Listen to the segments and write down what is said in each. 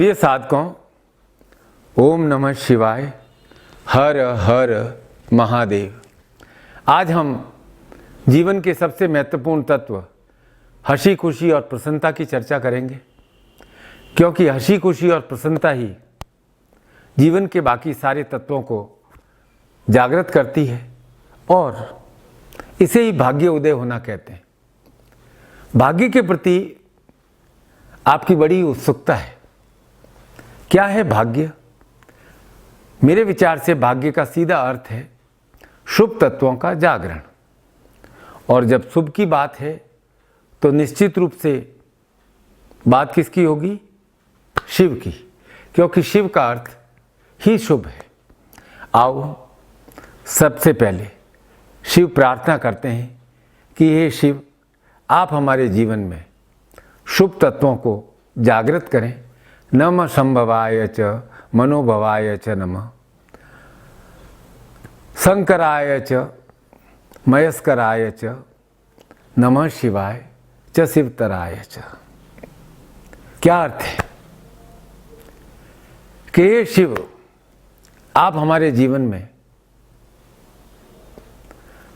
प्रिय साधकों, ओम नमः शिवाय, हर हर महादेव। आज हम जीवन के सबसे महत्वपूर्ण तत्व हंसी खुशी और प्रसन्नता की चर्चा करेंगे, क्योंकि हंसी खुशी और प्रसन्नता ही जीवन के बाकी सारे तत्वों को जागृत करती है और इसे ही भाग्य उदय होना कहते हैं। भाग्य के प्रति आपकी बड़ी उत्सुकता है। क्या है भाग्य? मेरे विचार से भाग्य का सीधा अर्थ है शुभ तत्वों का जागरण। और जब शुभ की बात है तो निश्चित रूप से बात किसकी होगी? शिव की, क्योंकि शिव का अर्थ ही शुभ है। आओ सबसे पहले शिव प्रार्थना करते हैं कि हे शिव, आप हमारे जीवन में शुभ तत्वों को जागृत करें। नमः संभवाय च मनोभवाय च नमः, शंकराय च मयस्कराय च नमः शिवाय च शिवतराय च। क्या अर्थ है कि हे शिव, आप हमारे जीवन में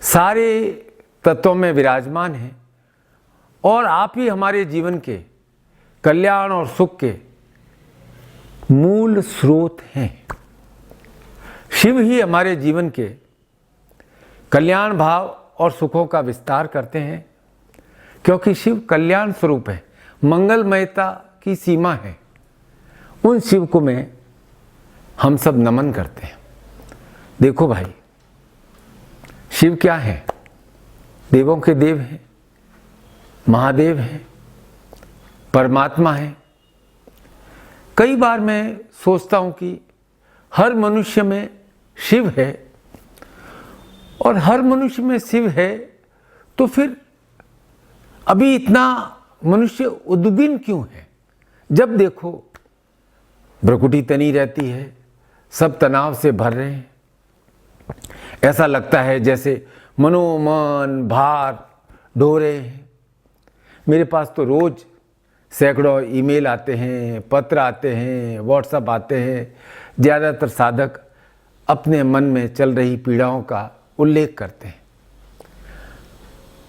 सारे तत्वों में विराजमान हैं और आप ही हमारे जीवन के कल्याण और सुख के मूल स्रोत हैं। शिव ही हमारे जीवन के कल्याण भाव और सुखों का विस्तार करते हैं, क्योंकि शिव कल्याण स्वरूप है, मंगलमयता की सीमा है। उन शिव को में हम सब नमन करते हैं। देखो भाई, शिव क्या है? देवों के देव हैं, महादेव हैं, परमात्मा है। कई बार मैं सोचता हूं कि हर मनुष्य में शिव है, और हर मनुष्य में शिव है तो फिर अभी इतना मनुष्य उद्विग्न क्यों है? जब देखो भ्रुकुटी तनी रहती है, सब तनाव से भर रहे हैं। ऐसा लगता है जैसे मनोमन भार ढो रहे हैं। मेरे पास तो रोज सैकड़ों ईमेल आते हैं, पत्र आते हैं, व्हाट्सएप आते हैं। ज़्यादातर साधक अपने मन में चल रही पीड़ाओं का उल्लेख करते हैं,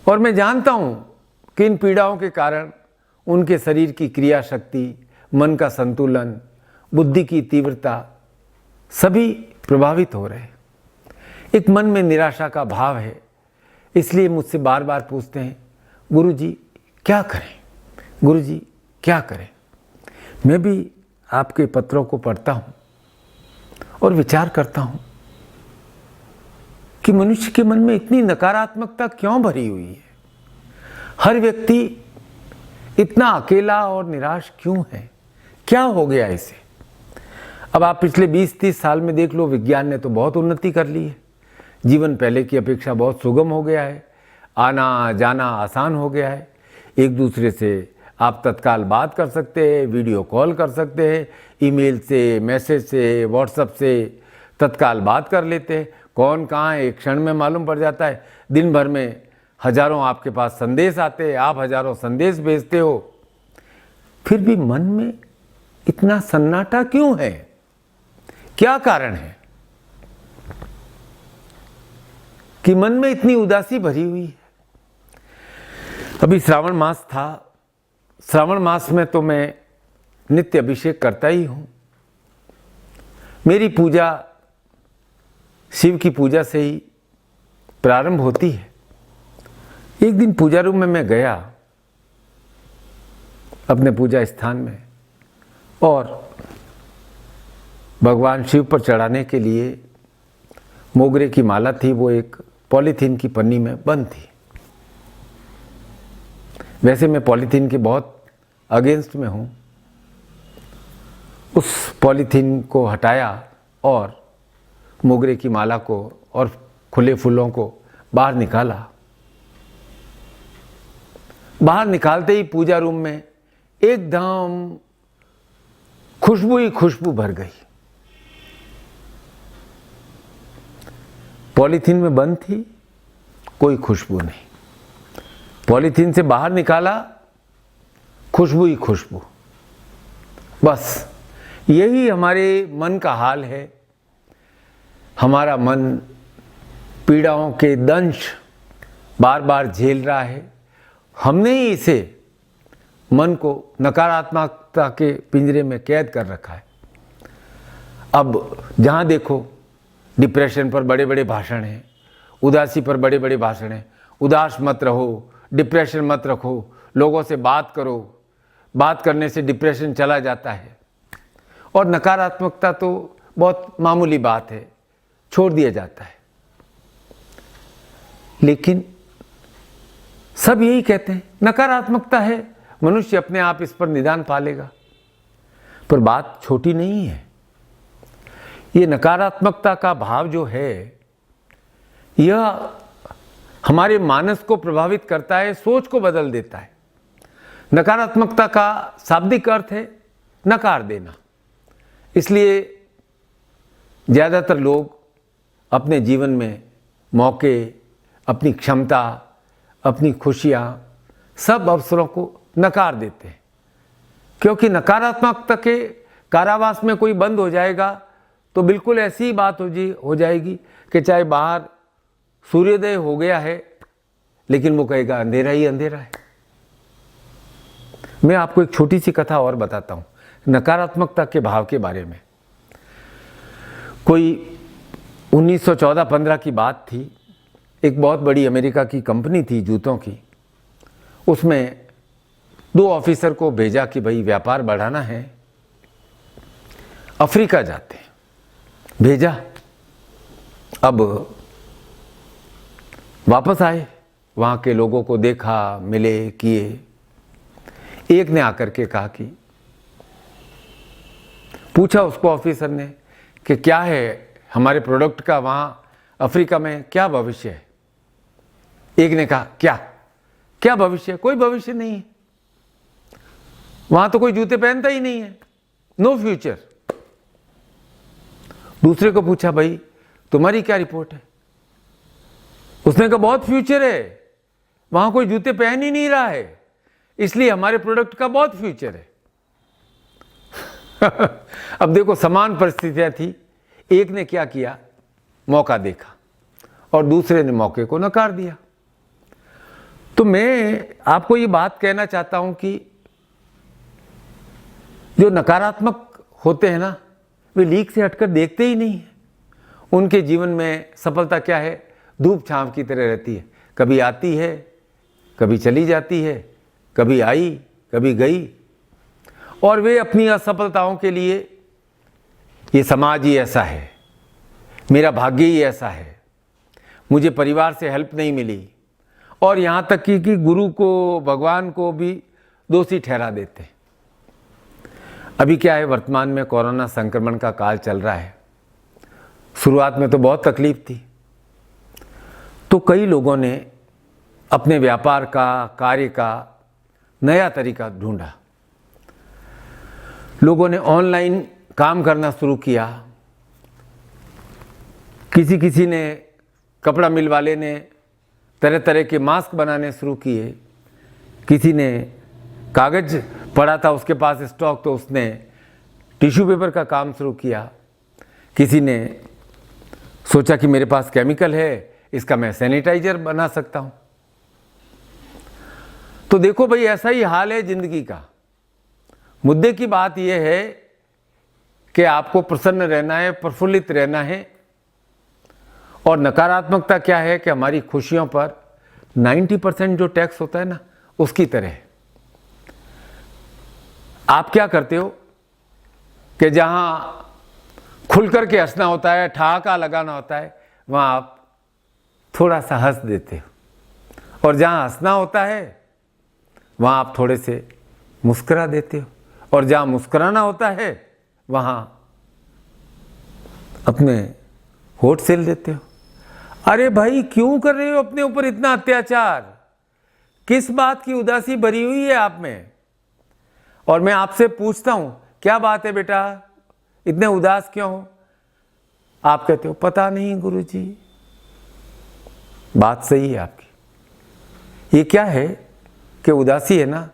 और मैं जानता हूं कि इन पीड़ाओं के कारण उनके शरीर की क्रिया शक्ति, मन का संतुलन, बुद्धि की तीव्रता सभी प्रभावित हो रहे हैं। एक मन में निराशा का भाव है, इसलिए मुझसे बार बार पूछते हैं, गुरुजी क्या करें, गुरुजी क्या करें? मैं भी आपके पत्रों को पढ़ता हूं और विचार करता हूं कि मनुष्य के मन में इतनी नकारात्मकता क्यों भरी हुई है? हर व्यक्ति इतना अकेला और निराश क्यों है? क्या हो गया इसे? अब आप पिछले 20-30 साल में देख लो, विज्ञान ने तो बहुत उन्नति कर ली है। जीवन पहले की अपेक्षा बहुत सुगम हो गया है, आना जाना आसान हो गया है। एक दूसरे से आप तत्काल बात कर सकते हैं, वीडियो कॉल कर सकते हैं, ईमेल से, मैसेज से, व्हाट्सएप से तत्काल बात कर लेते हैं। कौन कहाँ है एक क्षण में मालूम पड़ जाता है। दिन भर में हजारों आपके पास संदेश आते हैं, आप हजारों संदेश भेजते हो। फिर भी मन में इतना सन्नाटा क्यों है? क्या कारण है कि मन में इतनी उदासी भरी हुई है? अभी श्रावण मास था। श्रावण मास में तो मैं नित्य अभिषेक करता ही हूं। मेरी पूजा शिव की पूजा से ही प्रारंभ होती है। एक दिन पूजा रूम में मैं गया, अपने पूजा स्थान में, और भगवान शिव पर चढ़ाने के लिए मोगरे की माला थी। वो एक पॉलीथीन की पन्नी में बंद थी। वैसे मैं पॉलीथीन के बहुत अगेंस्ट में हूँ। उस पॉलीथीन को हटाया और मोगरे की माला को और खुले फूलों को बाहर निकाला। बाहर निकालते ही पूजा रूम में एकदम खुशबू ही खुशबू भर गई। पॉलीथीन में बंद थी, कोई खुशबू नहीं। पॉलीथीन से बाहर निकाला, खुशबू ही खुशबू। बस यही हमारे मन का हाल है। हमारा मन पीड़ाओं के दंश बार बार झेल रहा है। हमने ही इसे मन को नकारात्मकता के पिंजरे में कैद कर रखा है। अब जहाँ देखो डिप्रेशन पर बड़े बड़े भाषण हैं, उदासी पर बड़े बड़े भाषण हैं। उदास मत रहो, डिप्रेशन मत रखो, लोगों से बात करो, बात करने से डिप्रेशन चला जाता है। और नकारात्मकता तो बहुत मामूली बात है, छोड़ दिया जाता है। लेकिन सब यही कहते हैं नकारात्मकता है, मनुष्य अपने आप इस पर निदान पा लेगा। पर बात छोटी नहीं है। ये नकारात्मकता का भाव जो है यह हमारे मानस को प्रभावित करता है, सोच को बदल देता है। नकारात्मकता का शाब्दिक अर्थ है नकार देना। इसलिए ज़्यादातर लोग अपने जीवन में मौके, अपनी क्षमता, अपनी खुशियाँ, सब अवसरों को नकार देते हैं। क्योंकि नकारात्मकता के कारावास में कोई बंद हो जाएगा तो बिल्कुल ऐसी ही बात हो जाएगी कि चाहे बाहर सूर्योदय हो गया है लेकिन वो कहेगा अंधेरा ही अंधेरा है। मैं आपको एक छोटी सी कथा और बताता हूँ नकारात्मकता के भाव के बारे में। कोई 1914-15 की बात थी। एक बहुत बड़ी अमेरिका की कंपनी थी जूतों की। उसमें 2 ऑफिसर को भेजा कि भाई व्यापार बढ़ाना है, अफ्रीका जाते हैं। भेजा। अब वापस आए, वहाँ के लोगों को देखा, मिले, किए। एक ने आकर के कहा कि पूछा उसको ऑफिसर ने कि क्या है हमारे प्रोडक्ट का वहाँ अफ्रीका में क्या भविष्य है। एक ने कहा क्या भविष्य? कोई भविष्य नहीं है, वहाँ तो कोई जूते पहनता ही नहीं है, नो फ्यूचर। दूसरे को पूछा भाई तुम्हारी क्या रिपोर्ट है? उसने कहा बहुत फ्यूचर है, वहां कोई जूते पहन ही नहीं रहा है, इसलिए हमारे प्रोडक्ट का बहुत फ्यूचर है। अब देखो समान परिस्थितियां थी। एक ने क्या किया, मौका देखा और दूसरे ने मौके को नकार दिया। तो मैं आपको ये बात कहना चाहता हूं कि जो नकारात्मक होते हैं ना, वे लीक से हटकर देखते ही नहीं है। उनके जीवन में सफलता क्या है, धूप छांव की तरह रहती है। कभी आती है, कभी चली जाती है, कभी आई, कभी गई। और वे अपनी असफलताओं के लिए ये समाज ही ऐसा है, मेरा भाग्य ही ऐसा है, मुझे परिवार से हेल्प नहीं मिली, और यहाँ तक कि गुरु को, भगवान को भी दोषी ठहरा देते हैं। अभी क्या है, वर्तमान में कोरोना संक्रमण का काल चल रहा है। शुरुआत में तो बहुत तकलीफ थी, तो कई लोगों ने अपने व्यापार का, कार्य का नया तरीका ढूंढा। लोगों ने ऑनलाइन काम करना शुरू किया। किसी ने, कपड़ा मिल वाले ने तरह तरह के मास्क बनाने शुरू किए। किसी ने कागज पड़ा था उसके पास स्टॉक, तो उसने टिश्यू पेपर का काम शुरू किया। किसी ने सोचा कि मेरे पास केमिकल है, इसका मैं सैनिटाइजर बना सकता हूं। तो देखो भाई, ऐसा ही हाल है जिंदगी का। मुद्दे की बात यह है कि आपको प्रसन्न रहना है, प्रफुल्लित रहना है। और नकारात्मकता क्या है कि हमारी खुशियों पर 90% जो टैक्स होता है ना, उसकी तरह है। आप क्या करते हो कि जहां खुल करके हंसना होता है, ठहाका लगाना होता है, वहां आप थोड़ा सा हंस देते हो, और जहां हंसना होता है वहां आप थोड़े से मुस्कुरा देते हो, और जहां मुस्कुराना होता है वहां अपने होठ सेल देते हो। अरे भाई, क्यों कर रहे हो अपने ऊपर इतना अत्याचार? किस बात की उदासी भरी हुई है आप में? और मैं आपसे पूछता हूं, क्या बात है बेटा, इतने उदास क्यों हो? आप कहते हो पता नहीं गुरुजी। बात सही है आपकी। ये क्या है कि उदासी है ना,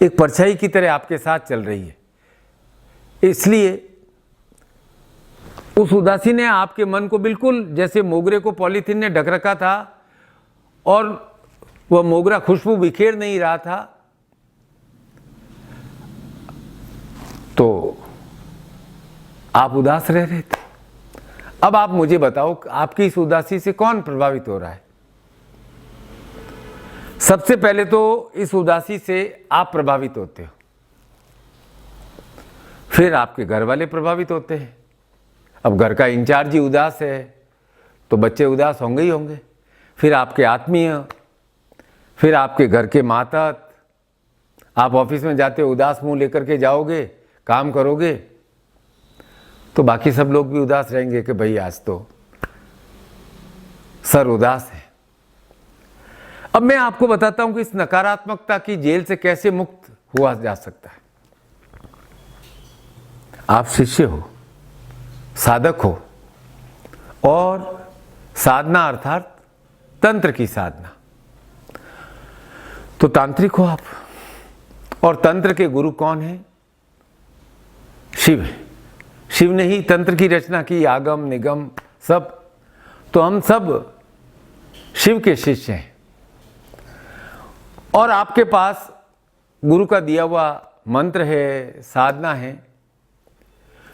एक परछाई की तरह आपके साथ चल रही है। इसलिए उस उदासी ने आपके मन को बिल्कुल जैसे मोगरे को पॉलीथीन ने ढक रखा था और वह मोगरा खुशबू बिखेर नहीं रहा था, तो आप उदास रह रहे थे। अब आप मुझे बताओ, आपकी इस उदासी से कौन प्रभावित हो रहा है? सबसे पहले तो इस उदासी से आप प्रभावित होते हो, फिर आपके घर वाले प्रभावित होते हैं। अब घर का इंचार्ज ही उदास है तो बच्चे उदास होंगे ही होंगे, फिर आपके आत्मीय, फिर आपके घर के मातहत। आप ऑफिस में जाते हो, उदास मुंह लेकर के जाओगे, काम करोगे तो बाकी सब लोग भी उदास रहेंगे कि भाई आज तो सर उदास है। अब मैं आपको बताता हूं कि इस नकारात्मकता की जेल से कैसे मुक्त हुआ जा सकता है। आप शिष्य हो, साधक हो, और साधना अर्थात तंत्र की साधना, तो तांत्रिक हो आप। और तंत्र के गुरु कौन है? शिव है। शिव ने ही तंत्र की रचना की, आगम निगम सब। तो हम सब शिव के शिष्य हैं और आपके पास गुरु का दिया हुआ मंत्र है, साधना है,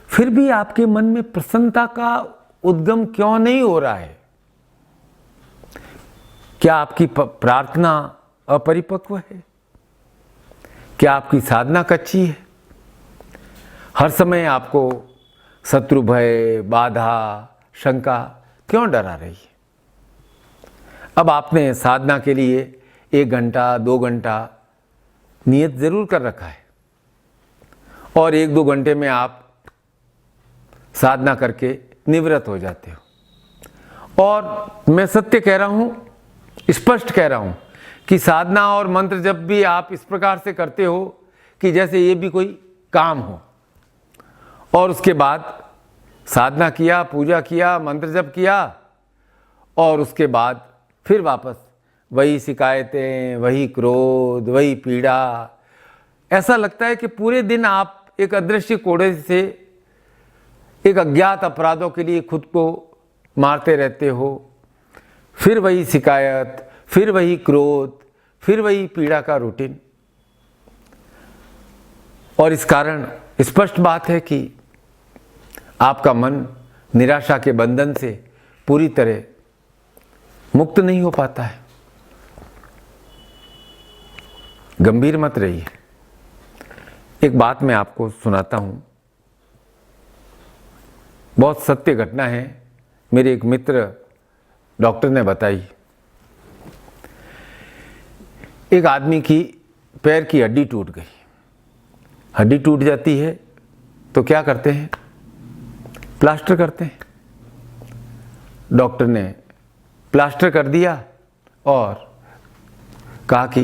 फिर भी आपके मन में प्रसन्नता का उद्गम क्यों नहीं हो रहा है? क्या आपकी प्रार्थना अपरिपक्व है? क्या आपकी साधना कच्ची है? हर समय आपको शत्रु भय, बाधा, शंका क्यों डरा रही है? अब आपने साधना के लिए 1 घंटा 2 घंटा नियत जरूर कर रखा है और 1-2 घंटे में आप साधना करके निवृत्त हो जाते हो। और मैं सत्य कह रहा हूं, स्पष्ट कह रहा हूं कि साधना और मंत्र जब भी आप इस प्रकार से करते हो कि जैसे ये भी कोई काम हो, और उसके बाद साधना किया, पूजा किया, मंत्र जप किया और उसके बाद फिर वापस वही शिकायतें, वही क्रोध, वही पीड़ा, ऐसा लगता है कि पूरे दिन आप एक अदृश्य कोड़े से एक अज्ञात अपराधों के लिए खुद को मारते रहते हो। फिर वही शिकायत, फिर वही क्रोध, फिर वही पीड़ा का रूटीन। और इस कारण स्पष्ट बात है कि आपका मन निराशा के बंधन से पूरी तरह मुक्त नहीं हो पाता है। गंभीर मत रहिए। एक बात मैं आपको सुनाता हूं, बहुत सत्य घटना है, मेरे एक मित्र डॉक्टर ने बताई। एक आदमी की पैर की हड्डी टूट गई। हड्डी टूट जाती है तो क्या करते हैं? प्लास्टर करते हैं। डॉक्टर ने प्लास्टर कर दिया और कहा कि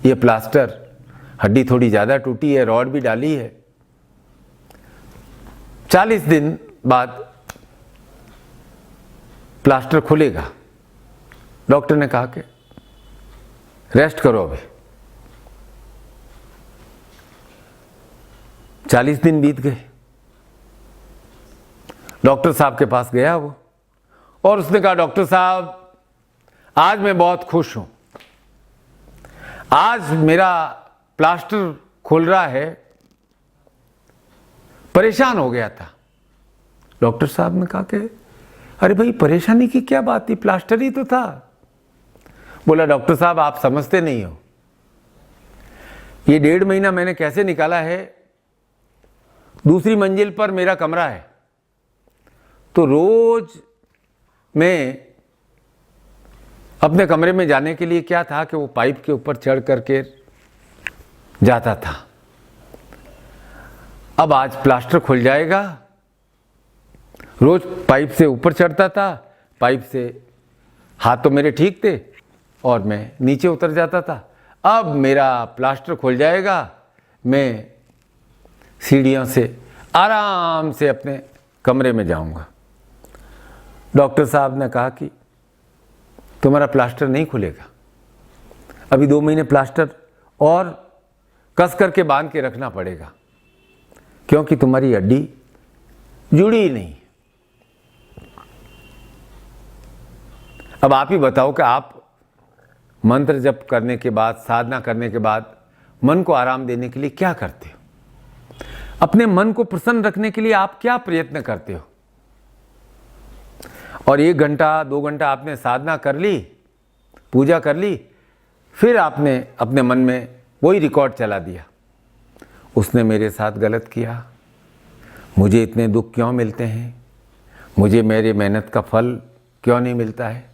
ये प्लास्टर, हड्डी थोड़ी ज़्यादा टूटी है, रॉड भी डाली है, 40 दिन बाद प्लास्टर खुलेगा। डॉक्टर ने कहा कि रेस्ट करो अभी। 40 दिन बीत गए। डॉक्टर साहब के पास गया वो और उसने कहा, डॉक्टर साहब आज मैं बहुत खुश हूं, आज मेरा प्लास्टर खुल रहा है, परेशान हो गया था। डॉक्टर साहब ने कहा कि अरे भाई परेशानी की क्या बात थी, प्लास्टर ही तो था। बोला, डॉक्टर साहब आप समझते नहीं हो, ये 1.5 महीना मैंने कैसे निकाला है। दूसरी मंजिल पर मेरा कमरा है तो रोज मैं अपने कमरे में जाने के लिए क्या था कि वो पाइप के ऊपर चढ़ करके जाता था। अब आज प्लास्टर खुल जाएगा। रोज पाइप से ऊपर चढ़ता था, पाइप से हाथ तो मेरे ठीक थे और मैं नीचे उतर जाता था। अब मेरा प्लास्टर खुल जाएगा, मैं सीढ़ियों से आराम से अपने कमरे में जाऊंगा। डॉक्टर साहब ने कहा कि तुम्हारा प्लास्टर नहीं खुलेगा, अभी 2 महीने प्लास्टर और कस करके बांध के रखना पड़ेगा। क्योंकि तुम्हारी हड्डी जुड़ी ही नहीं। अब आप ही बताओ कि आप मंत्र जप करने के बाद, साधना करने के बाद मन को आराम देने के लिए क्या करते हो? अपने मन को प्रसन्न रखने के लिए आप क्या प्रयत्न करते हो? और 1 घंटा 2 घंटा आपने साधना कर ली, पूजा कर ली, फिर आपने अपने मन में वही रिकॉर्ड चला दिया, उसने मेरे साथ गलत किया, मुझे इतने दुख क्यों मिलते हैं, मुझे मेरी मेहनत का फल क्यों नहीं मिलता है,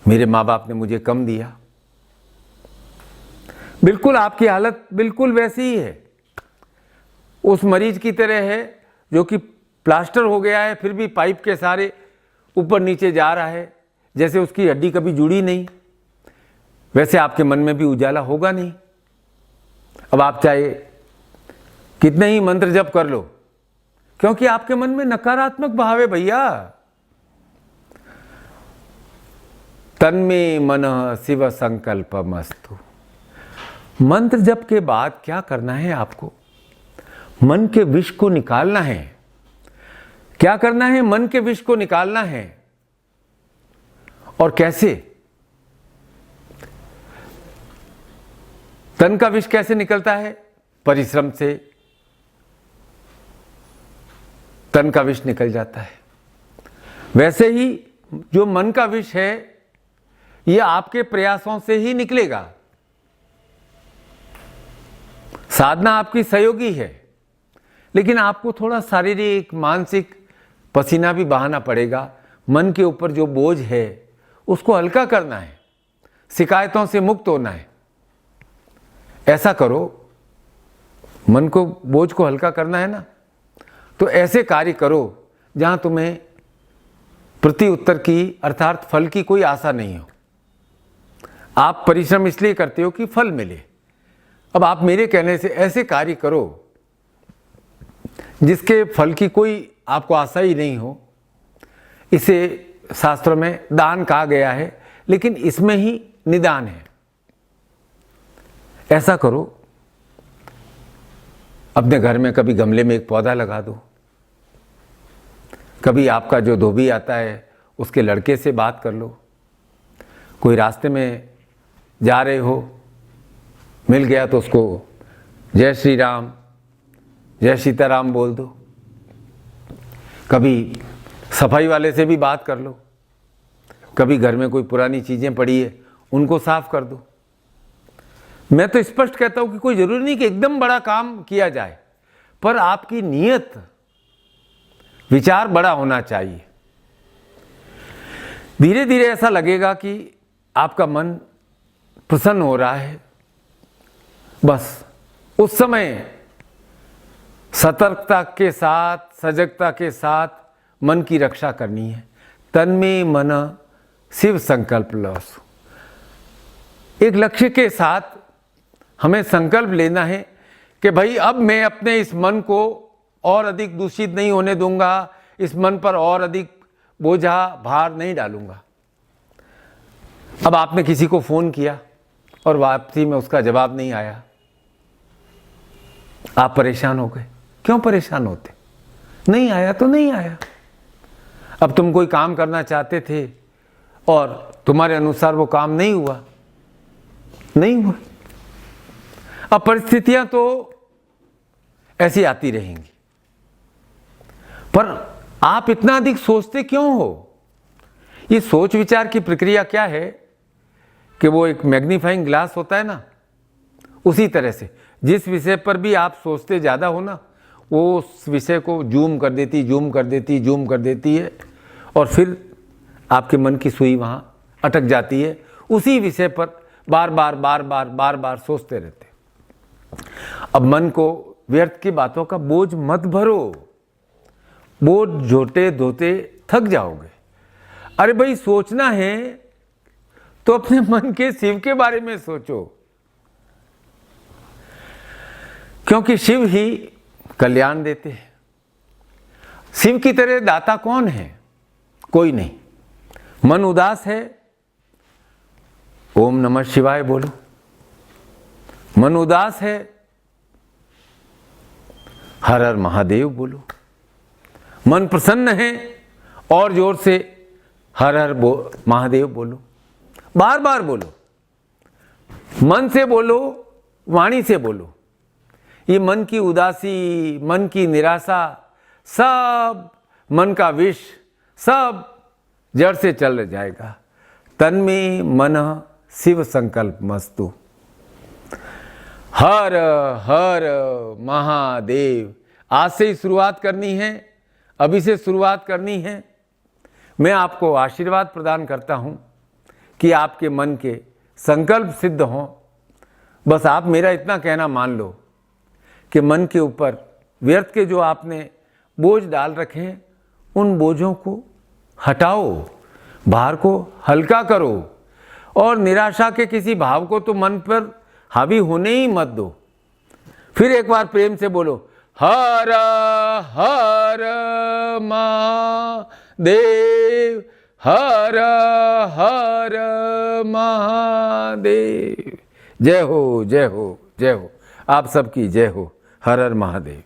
मेरे माँ बाप ने मुझे कम दिया। बिल्कुल आपकी हालत बिल्कुल वैसी ही है, उस मरीज की तरह है जो कि प्लास्टर हो गया है, फिर भी पाइप के सारे ऊपर नीचे जा रहा है, जैसे उसकी हड्डी कभी जुड़ी नहीं। वैसे आपके मन में भी उजाला होगा नहीं। अब आप चाहे कितने ही मंत्र जप कर लो, क्योंकि आपके मन में नकारात्मक भाव है भैया। तन्मे मनः शिव संकल्पमस्तु। मंत्र जप के बाद क्या करना है आपको? मन के विष को निकालना है। क्या करना है? मन के विष को निकालना है। और कैसे? तन का विष कैसे निकलता है? परिश्रम से तन का विष निकल जाता है। वैसे ही जो मन का विष है, यह आपके प्रयासों से ही निकलेगा। साधना आपकी सहयोगी है, लेकिन आपको थोड़ा शारीरिक मानसिक पसीना भी बहाना पड़ेगा। मन के ऊपर जो बोझ है उसको हल्का करना है, शिकायतों से मुक्त होना है। ऐसा करो, मन को बोझ को हल्का करना है ना, तो ऐसे कार्य करो जहां तुम्हें प्रति उत्तर की अर्थात फल की कोई आशा नहीं हो। आप परिश्रम इसलिए करते हो कि फल मिले। अब आप मेरे कहने से ऐसे कार्य करो जिसके फल की कोई आपको आशा ही नहीं हो। इसे शास्त्रों में दान कहा गया है, लेकिन इसमें ही निदान है। ऐसा करो, अपने घर में कभी गमले में एक पौधा लगा दो, कभी आपका जो धोबी आता है उसके लड़के से बात कर लो, कोई रास्ते में जा रहे हो मिल गया तो उसको जय श्री राम जय सीताराम बोल दो, कभी सफाई वाले से भी बात कर लो, कभी घर में कोई पुरानी चीज़ें पड़ी है उनको साफ कर दो। मैं तो स्पष्ट कहता हूं कि कोई जरूरी नहीं कि एकदम बड़ा काम किया जाए, पर आपकी नीयत विचार बड़ा होना चाहिए। धीरे धीरे ऐसा लगेगा कि आपका मन प्रसन्न हो रहा है। बस उस समय सतर्कता के साथ, सजगता के साथ मन की रक्षा करनी है। तन्मे मन शिव संकल्प लसु। एक लक्ष्य के साथ हमें संकल्प लेना है कि भाई अब मैं अपने इस मन को और अधिक दूषित नहीं होने दूंगा, इस मन पर और अधिक बोझा भार नहीं डालूंगा। अब आपने किसी को फोन किया और वापसी में उसका जवाब नहीं आया, आप परेशान हो गए। क्यों परेशान होते? नहीं आया तो नहीं आया। अब तुम कोई काम करना चाहते थे और तुम्हारे अनुसार वो काम नहीं हुआ, नहीं हुआ। अब परिस्थितियां तो ऐसी आती रहेंगी, पर आप इतना अधिक सोचते क्यों हो? ये सोच विचार की प्रक्रिया क्या है कि वो एक मैग्नीफाइंग ग्लास होता है ना, उसी तरह से जिस विषय पर भी आप सोचते ज़्यादा हो ना, वो उस विषय को जूम कर देती है और फिर आपके मन की सुई वहाँ अटक जाती है। उसी विषय पर बार बार सोचते रहते। अब मन को व्यर्थ की बातों का बोझ मत भरो, बोझ झोटे धोते थक जाओगे। अरे भाई, सोचना है तो अपने मन के शिव के बारे में सोचो, क्योंकि शिव ही कल्याण देते हैं। शिव की तरह दाता कौन है? कोई नहीं। मन उदास है, ओम नमः शिवाय बोलो। मन उदास है हर हर महादेव बोलो। मन प्रसन्न है और जोर से हर हर महादेव बोलो, बार बार बोलो, मन से बोलो, वाणी से बोलो। ये मन की उदासी, मन की निराशा, सब मन का विष सब जड़ से चल जाएगा। तन्मे मन शिव संकल्प मस्तु। हर हर महादेव। आज से ही शुरुआत करनी है, अभी से शुरुआत करनी है। मैं आपको आशीर्वाद प्रदान करता हूँ कि आपके मन के संकल्प सिद्ध हों। बस आप मेरा इतना कहना मान लो कि मन के ऊपर व्यर्थ के जो आपने बोझ डाल रखे हैं, उन बोझों को हटाओ, भार को हल्का करो और निराशा के किसी भाव को तो मन पर हावी होने ही मत दो। फिर एक बार प्रेम से बोलो, हर हर महादेव, हर हर महादेव। जय हो, जय हो, जय हो। आप सबकी जय हो। हर हर महादेव।